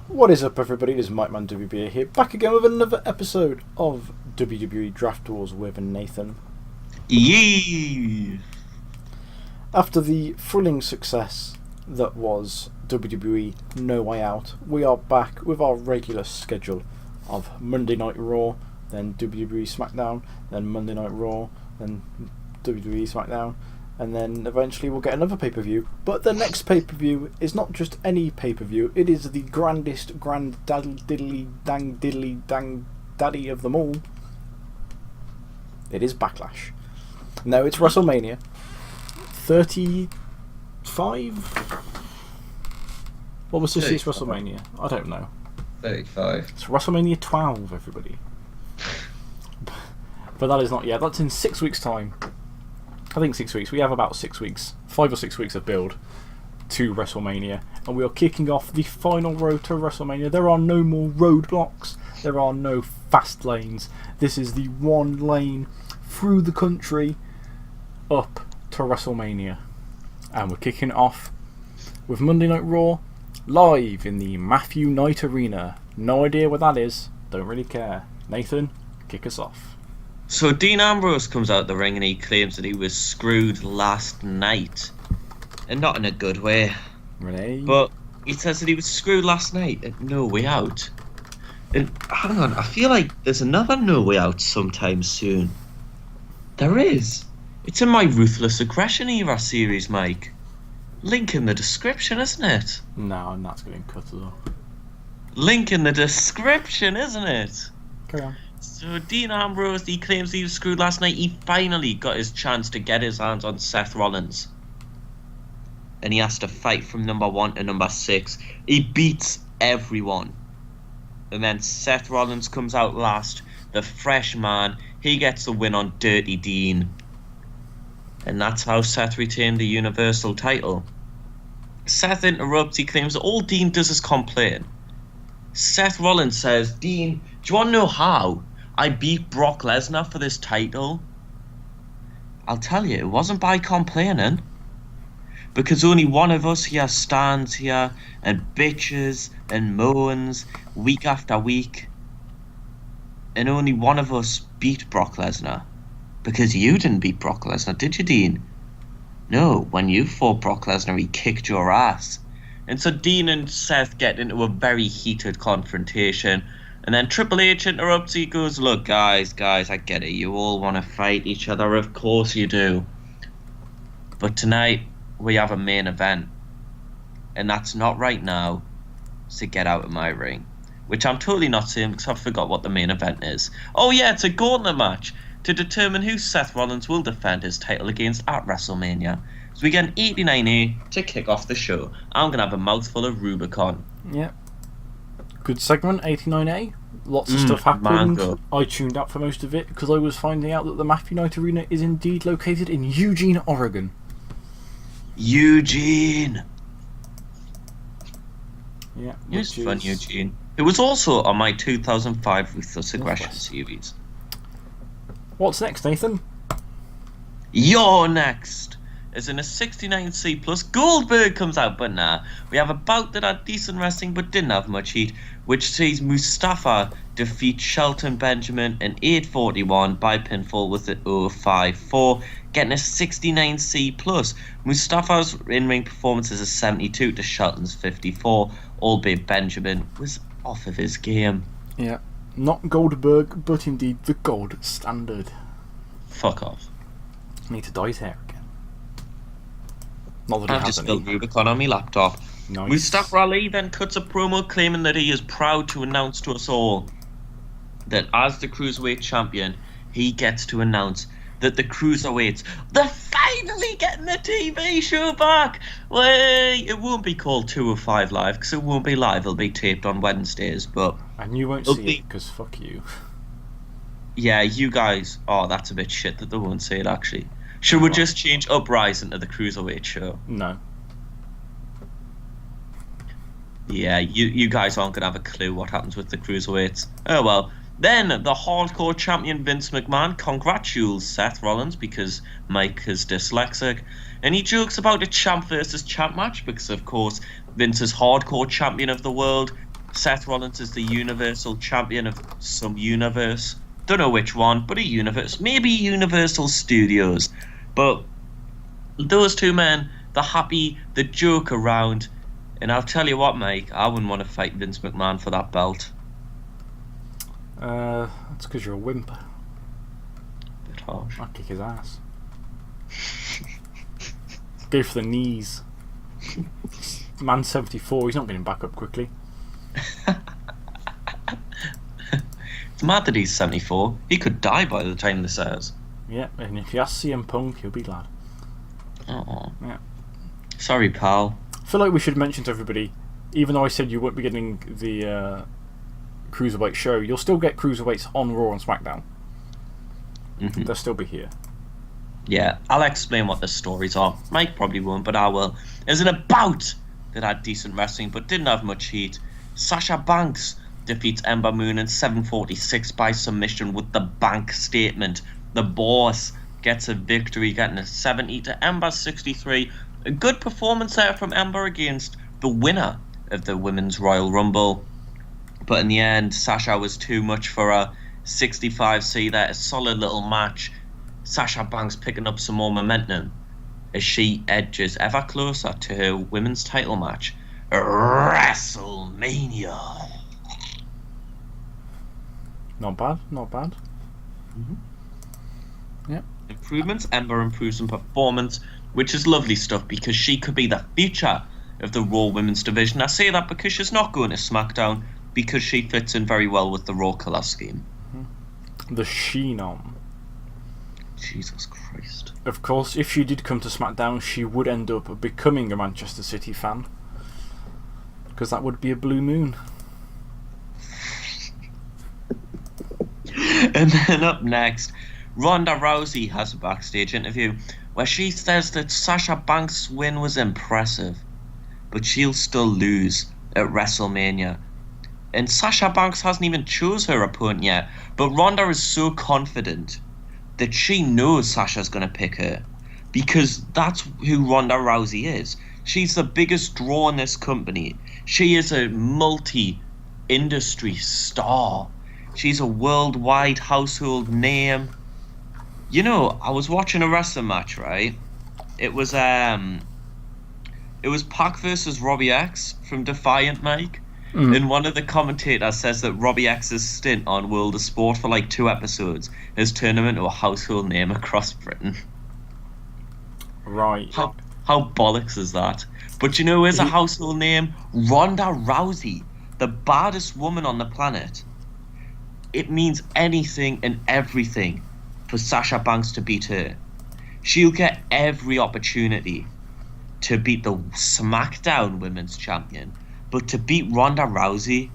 What is up, everybody? This is Mike Man WB here, back again with another episode of WWE Draft Wars with Nathan. Yee! After the thrilling success that was WWE No Way Out, we are back with our regular schedule of Monday Night Raw, then WWE SmackDown, then Monday Night Raw, then WWE SmackDown, and then eventually we'll get another pay-per-view. But the next pay-per-view is not just any pay-per-view, it is the grandest diddly dang daddy of them all. It is Backlash. No, it's WrestleMania 35? What was this year's WrestleMania? I don't know. 35. It's WrestleMania 12, everybody. But that is not yet. That's in 6 weeks' time. I think 6 weeks. We have about 6 weeks, 5 or 6 weeks of build to WrestleMania, and we are kicking off the final road to WrestleMania. There are no more roadblocks. There are no fast lanes. This is the one lane through the country up to WrestleMania, and we're kicking it off with Monday Night Raw live in the Matthew Knight Arena. No idea what that is. Don't really care. Nathan, kick us off. So Dean Ambrose comes out the ring and he claims that he was screwed last night. And not in a good way. Really? But he says that he was screwed last night at No Way Out. And hang on, I feel like there's another No Way Out sometime soon. There is. It's in my Ruthless Aggression Era series, Mike. Link in the description, isn't it? No, and that's getting cut though. Link in the description, isn't it? Carry on. So Dean Ambrose, he claims he was screwed last night. He finally got his chance to get his hands on Seth Rollins. And he has to fight from number 1 to number 6. He beats everyone. And then Seth Rollins comes out last. The fresh man. He gets the win on Dirty Dean. And that's how Seth retained the Universal title. Seth interrupts. He claims that all Dean does is complain. Seth Rollins says, Dean, do you want to know how I beat Brock Lesnar for this title? I'll tell you, it wasn't by complaining. Because only one of us here stands here and bitches and moans week after week. And only one of us beat Brock Lesnar. Because you didn't beat Brock Lesnar, did you, Dean? No, when you fought Brock Lesnar, he kicked your ass. And so Dean and Seth get into a very heated confrontation. And then Triple H interrupts. He goes, look, guys, I get it. You all want to fight each other. Of course you do. But tonight, we have a main event. And that's not right now. So get out of my ring. Which I'm totally not saying because I forgot what the main event is. Oh yeah, it's a Gauntlet Match to determine who Seth Rollins will defend his title against at WrestleMania. So we get an 89A to kick off the show. I'm going to have a mouthful of Rubicon. Yeah. Good segment, 89A. Lots of stuff happened. Mango. I tuned out for most of it because I was finding out that the Matthew Knight Arena is indeed located in Eugene, Oregon. Eugene! Yeah. It was fun, Eugene. It was also on my 2005 Ruthless Aggression series. What's next, Nathan? You're next! As in a 69C plus, Goldberg comes out, but nah. We have a bout that had decent wrestling but didn't have much heat, which sees Mustafa defeat Shelton Benjamin in 8:41 by pinfall with an 0.54, getting a 69C plus. Mustafa's in-ring performance is a 72 to Shelton's 54, albeit Benjamin was off of his game. Yeah. Not Goldberg, but indeed the gold standard. Fuck off. I need to dye his hair again. Not that I've just spilled Rubicon on my laptop. Nice. Mustafa Ali then cuts a promo claiming that he is proud to announce to us all that as the Cruiserweight Champion, he gets to announce that the Cruiserweights, they're finally getting the TV show back! Way, it won't be called 205 Live, because it won't be live, it'll be taped on Wednesdays, but... And you won't see it, because fuck you. Yeah, you guys... Oh, that's a bit shit that they won't see it, actually. Should we just change Uprising to the Cruiserweight show? No. Yeah, you guys aren't going to have a clue what happens with the Cruiserweights. Oh well. Then, the hardcore champion Vince McMahon congratulates Seth Rollins because Mike is dyslexic. And he jokes about a champ versus champ match because, of course, Vince is hardcore champion of the world. Seth Rollins is the Universal Champion of some universe. Don't know which one, but a universe. Maybe Universal Studios. But those two men, they're happy, they joke around. And I'll tell you what, Mike, I wouldn't want to fight Vince McMahon for that belt. That's because you're a wimp. Bit harsh. I'll kick his ass. Go for the knees. Man 74, he's not getting back up quickly. It's mad that he's 74. He could die by the time this airs. Yeah, and if he has CM Punk, he'll be glad. Oh. Yeah. Sorry, pal. I feel like we should mention to everybody, even though I said you won't be getting the Cruiserweight show, you'll still get Cruiserweights on Raw and SmackDown. Mm-hmm. They'll still be here. Yeah, I'll explain what the stories are. Mike probably won't, but I will. There's an bout that had decent wrestling but didn't have much heat. Sasha Banks defeats Ember Moon in 7:46 by submission with the bank statement. The boss gets a victory, getting a 70 to Ember 63. A good performance there from Ember against the winner of the Women's Royal Rumble. But in the end, Sasha was too much for her. 65C there, a solid little match. Sasha Banks picking up some more momentum as she edges ever closer to her women's title match. Wrestlemania. Not bad, not bad. Mm-hmm. Yep. Improvements. Ember improves in performance, which is lovely stuff because she could be the future of the Raw Women's Division. I say that because she's not going to SmackDown because she fits in very well with the Raw colour scheme. The Sheenom. Jesus Christ. Of course, if she did come to SmackDown, she would end up becoming a Manchester City fan. Because that would be a blue moon. And then up next, Ronda Rousey has a backstage interview where she says that Sasha Banks' win was impressive, but she'll still lose at WrestleMania. And Sasha Banks hasn't even chose her opponent yet, but Ronda is so confident that she knows Sasha's going to pick her because that's who Ronda Rousey is. She's the biggest draw in this company. She is a multi-industry star. She's a worldwide household name. You know, I was watching a wrestling match, right? It was Pac versus Robbie X from Defiant Mike. And one of the commentators says that Robbie X's stint on World of Sport for like 2 episodes has turned him into a household name across Britain. Right. How bollocks is that? But you know, as a household name, Ronda Rousey, the baddest woman on the planet. It means anything and everything for Sasha Banks to beat her. She'll get every opportunity to beat the SmackDown Women's Champion, but to beat Ronda Rousey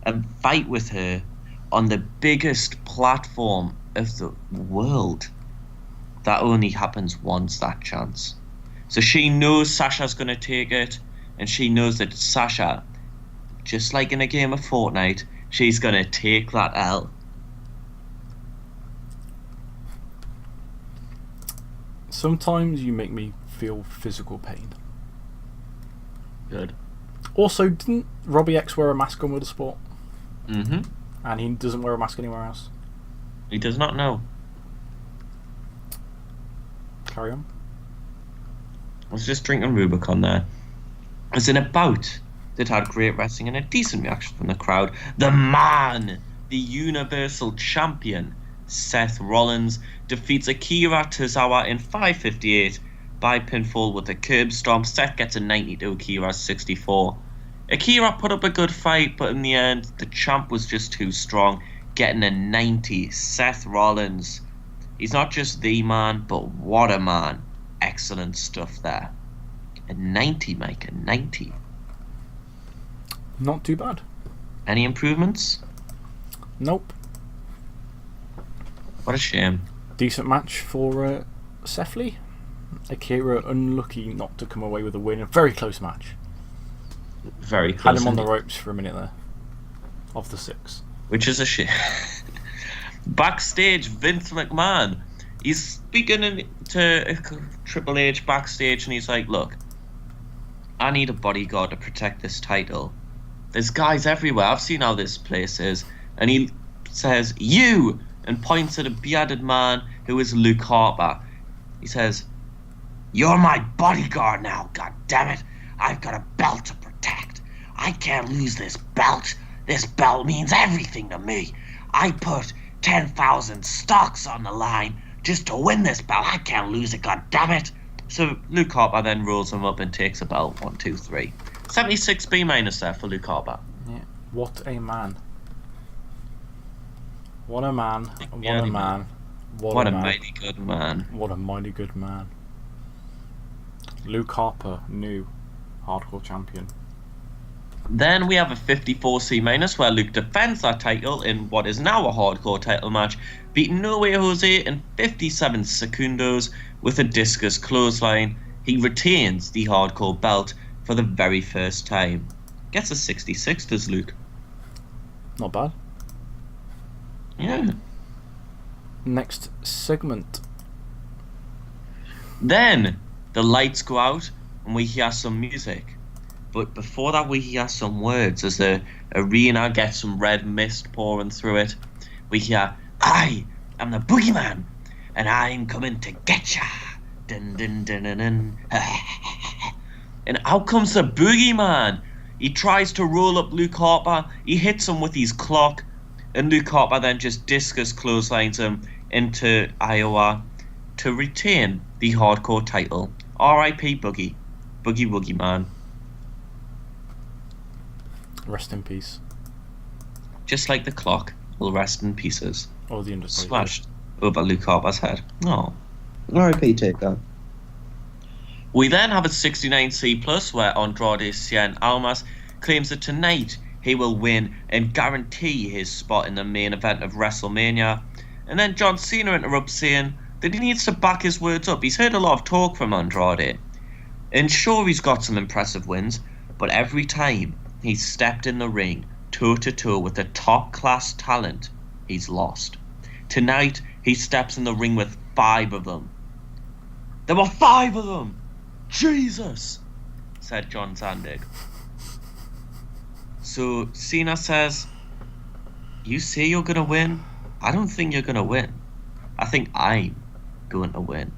and fight with her on the biggest platform of the world, that only happens once, that chance. So she knows Sasha's going to take it, and she knows that Sasha, just like in a game of Fortnite, she's going to take that L. Sometimes you make me feel physical pain. Good. Also, didn't Robbie X wear a mask on World of Sport? Mm-hmm. And he doesn't wear a mask anywhere else? He does not know. Carry on. I was just drinking Rubicon there. As in a bout that had great wrestling and a decent reaction from the crowd, the man, the Universal Champion, Seth Rollins, defeats Akira Tozawa in 5:58 by pinfall with a curb stomp. Seth gets a 90 to Akira's 64. Akira put up a good fight, but in the end, the champ was just too strong, getting a 90. Seth Rollins, he's not just the man, but what a man. Excellent stuff there. A 90, Mike, a 90. Not too bad. Any improvements? Nope. What a shame. Decent match for Seth Lee. Akira unlucky not to come away with a win. A very close match. Very close. Had him on the ropes for a minute there. Of the 6. Which is a shame. Backstage, Vince McMahon. He's speaking to Triple H backstage and he's like, look, I need a bodyguard to protect this title. There's guys everywhere. I've seen how this place is. And he says, "You," and points at a bearded man who is Luke Harper. He says, "You're my bodyguard now, god damn it. I've got a belt to protect. I can't lose this belt. This belt means everything to me. I put 10,000 stocks on the line just to win this belt. I can't lose it, god damn it." So Luke Harper then rolls him up and takes a belt. 1, 2, 3. 76 B- there for Luke Harper. Yeah. What a man. What a man. What Yeah, a man. What a man. mighty good man. What a mighty good man. Luke Harper, new hardcore champion. Then we have a 54C- where Luke defends that title in what is now a hardcore title match, beating No Way Jose in 57 secondos with a discus clothesline. He retains the hardcore belt for the very first time. Gets a 66, does Luke? Not bad. Yeah. Next segment. Then the lights go out and we hear some music. But before that we hear some words as the arena gets some red mist pouring through it. We hear, "I am the boogeyman and I'm coming to get ya." Dun, dun, dun, dun, dun. And out comes the boogeyman. He tries to roll up Luke Harper. He hits him with his clock. And Luke Harper then just discus clotheslines him into Iowa to retain the hardcore title. R.I.P. Boogie. Boogie Woogie Man. Rest in peace. Just like the clock will rest in pieces. Or the Undertaker. Smashed over Luke Harper's head. Oh. R.I.P. take that. We then have a 69C+, where Andrade Cien Almas claims that tonight he will win and guarantee his spot in the main event of WrestleMania. And then John Cena interrupts saying that he needs to back his words up. He's heard a lot of talk from Andrade. And sure, he's got some impressive wins, but every time he's stepped in the ring toe-to-toe with a top-class talent, he's lost. Tonight, he steps in the ring with 5 of them. There were 5 of them! Jesus! Said John Zandig. So Cena says, "You say you're gonna win? I don't think you're gonna win. I think I'm going to win.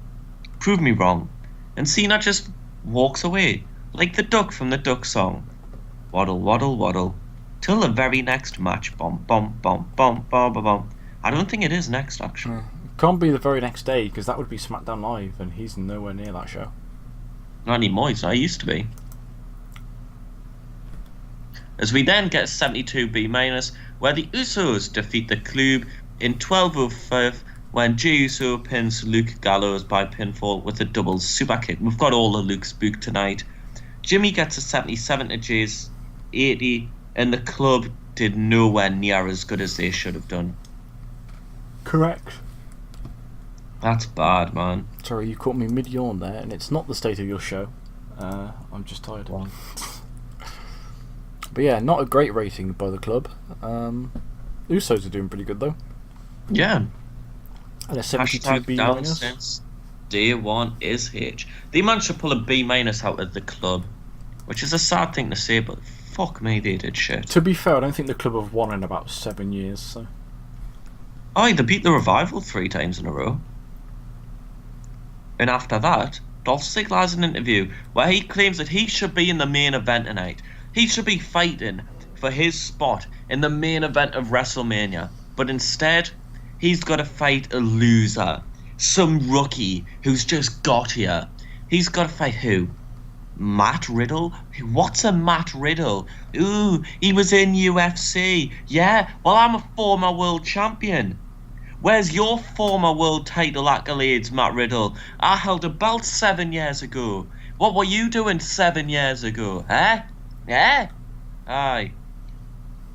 Prove me wrong." And Cena just walks away, like the duck from the Duck song. Waddle, waddle, waddle, till the very next match. Bum, bum, bum, bum, bum, bum, bum. I don't think it is next, actually. Can't be the very next day, because that would be SmackDown Live, and he's nowhere near that show. Not anymore, he's not. He used to be. As we then get 72B-, where the Usos defeat the Club in 12:05 when Jey Uso pins Luke Gallows by pinfall with a double super kick. We've got all the Luke's booked tonight. Jimmy gets a 77 to Jay's 80, and the Club did nowhere near as good as they should have done. Correct. That's bad, man. Sorry, you caught me mid-yawn there, and it's not the state of your show. I'm just tired. Wow. But yeah, not a great rating by the Club. Usos are doing pretty good, though. Yeah. And a Hashtag 72B-. down since day one is H. They managed to pull a B- out of the Club, which is a sad thing to say, but fuck me, they did shit. To be fair, I don't think the Club have won in about 7 years, so... Oh, they beat the Revival 3 times in a row. And after that, Dolph Ziggler has an interview where he claims that he should be in the main event tonight. He should be fighting for his spot in the main event of WrestleMania. But instead, he's got to fight a loser. Some rookie who's just got here. He's got to fight who? Matt Riddle? What's a Matt Riddle? Ooh, he was in UFC. Yeah, well, I'm a former world champion. Where's your former world title accolades, Matt Riddle? I held a belt 7 years ago. What were you doing 7 years ago, eh? Eh? Aye.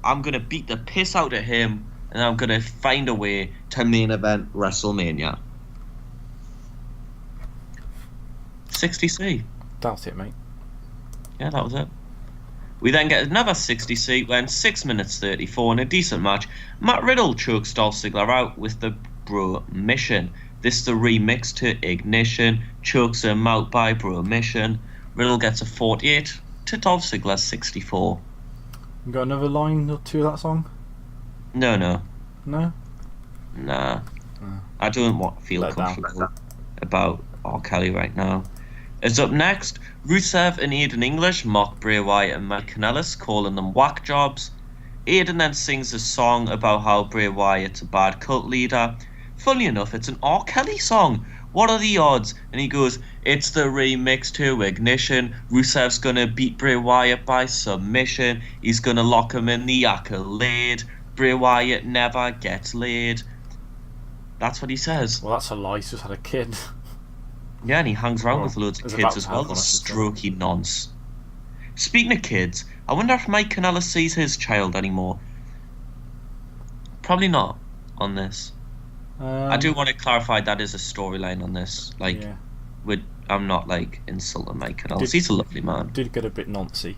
I'm going to beat the piss out of him, and I'm going to find a way to main event WrestleMania. 60C. That's it, mate. Yeah, that was it. We then get another 60C when 6 minutes 34 in a decent match, Matt Riddle chokes Dolph Ziggler out with the Bro Mission. This is the remix to Ignition, chokes him out by Bro Mission. Riddle gets a 48 to Dolph Ziggler's 64. You got another line or two of that song? No. No? Nah. Oh. I don't feel Let down. comfortable about R. Kelly right now. As up next, Rusev and Aiden English mock Bray Wyatt and Mike Kanellis, calling them whack jobs. Aiden then sings a song about how Bray Wyatt's a bad cult leader. Funny enough, it's an R. Kelly song. What are the odds? And he goes, it's the remix to Ignition. Rusev's gonna beat Bray Wyatt by submission. He's gonna lock him in the accolade. Bray Wyatt never gets laid. That's what he says. Well, that's a lie. He's just had a kid. Yeah, and he hangs around with loads of He's kids about as to well. have The one, I should say. strokey nonce. Speaking of kids, I wonder if Mike Kanellis sees his child anymore. Probably not on this. I do want to clarify that is a storyline on this. Like, Yeah. I'm not like insulting Mike Kanellis. He's a lovely man. Did get a bit noncy.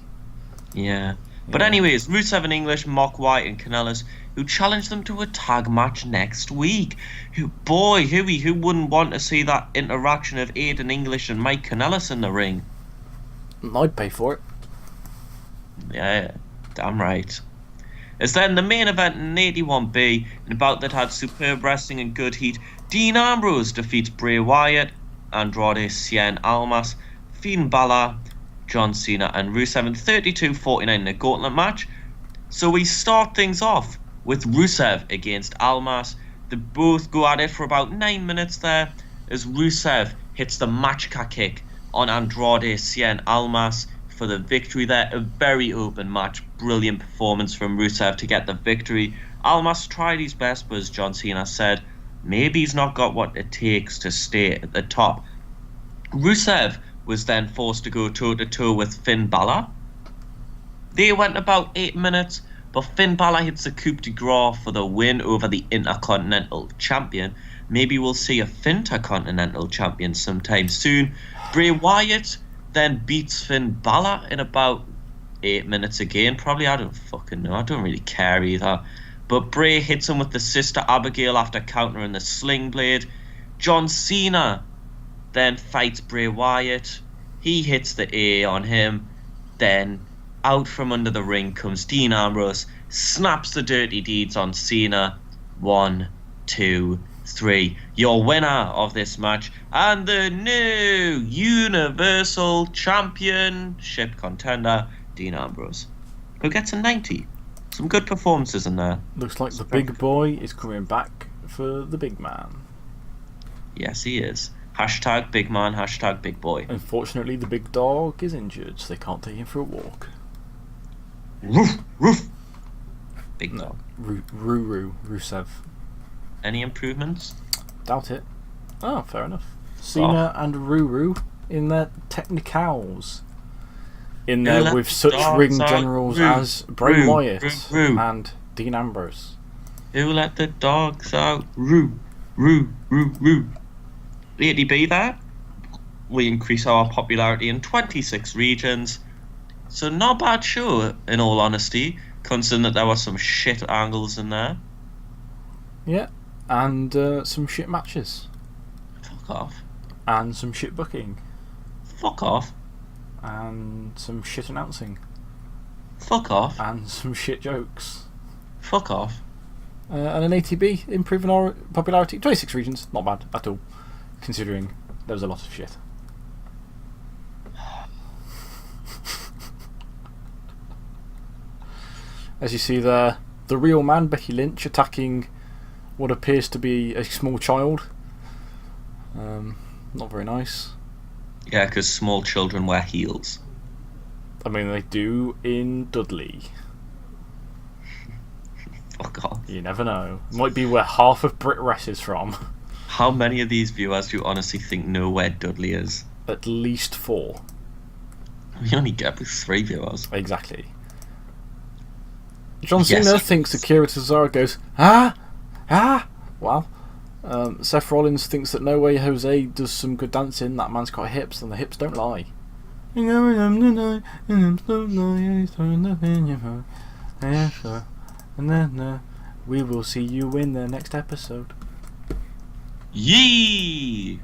Yeah. But Yeah. anyways, Rusev and English mock Wyatt and Kanellis, who challenge them to a tag match next week. Who wouldn't want to see that interaction of Aiden English and Mike Kanellis in the ring? I'd pay for it. Yeah, damn right. As then the main event in 81B, in a bout that had superb wrestling and good heat, Dean Ambrose defeats Bray Wyatt, Andrade Cien Almas, Finn Balor, John Cena and Rusev in 32-49 in a Gauntlet match. So we start things off with Rusev against Almas. They both go at it for about 9 minutes there, as Rusev hits the matchka kick on Andrade Cien Almas for the victory there. A very open match, brilliant performance from Rusev to get the victory. Almas tried his best, but as John Cena said, maybe he's not got what it takes to stay at the top. Rusev was then forced to go toe-to-toe with Finn Balor. They went about 8 minutes, but Finn Balor hits a coup de grace for the win over the Intercontinental Champion. Maybe we'll see a Fintercontinental Champion sometime soon. Bray Wyatt then beats Finn Balor in about 8 minutes again. Probably, I don't fucking know. I don't really care either. But Bray hits him with the Sister Abigail after countering the Sling Blade. John Cena then fights Bray Wyatt. He hits the A on him. Then out from under the ring comes Dean Ambrose, snaps the Dirty Deeds on Cena. 1, 2, 3. Your winner of this match and the new Universal Championship contender, Dean Ambrose, who gets a 90. Some good performances in there. Looks like the big boy is coming back for the big man. Yes, he is. Hashtag big man, hashtag big boy. Unfortunately, the big dog is injured, so they can't take him for a walk. Roof, roof. Big dog. Rusev. Any improvements? Doubt it. Oh, fair enough. Cena and Ruru in their technicals. In there let with the such dogs ring out? generals Roo, as Bray roo, Wyatt roo, roo. and Dean Ambrose. Who let the dogs out? Roo, roo, roo, roo. The 80B there. We increase our popularity in 26 regions. So not bad show, in all honesty, considering that there were some shit angles in there. Yeah, and some shit matches. Fuck off. And some shit booking. Fuck off. And some shit announcing. Fuck off. And some shit jokes. Fuck off. And an ATB, improving our popularity. 26 regions, not bad at all, considering there was a lot of shit. As you see there, the real man, Becky Lynch, attacking what appears to be a small child. Not very nice. Yeah, because small children wear heels. I mean, they do in Dudley. Fuck off. You never know. Might be where half of Brit Rest is from. How many of these viewers do you honestly think know where Dudley is? At least 4. We only get with 3 viewers. Exactly. John Yes. Cena thinks Akira Tozawa goes, ah! Ah! Wow. Seth Rollins thinks that No Way Jose does some good dancing. That man's got hips, and the hips don't lie. And then we will see you in the next episode. Yee!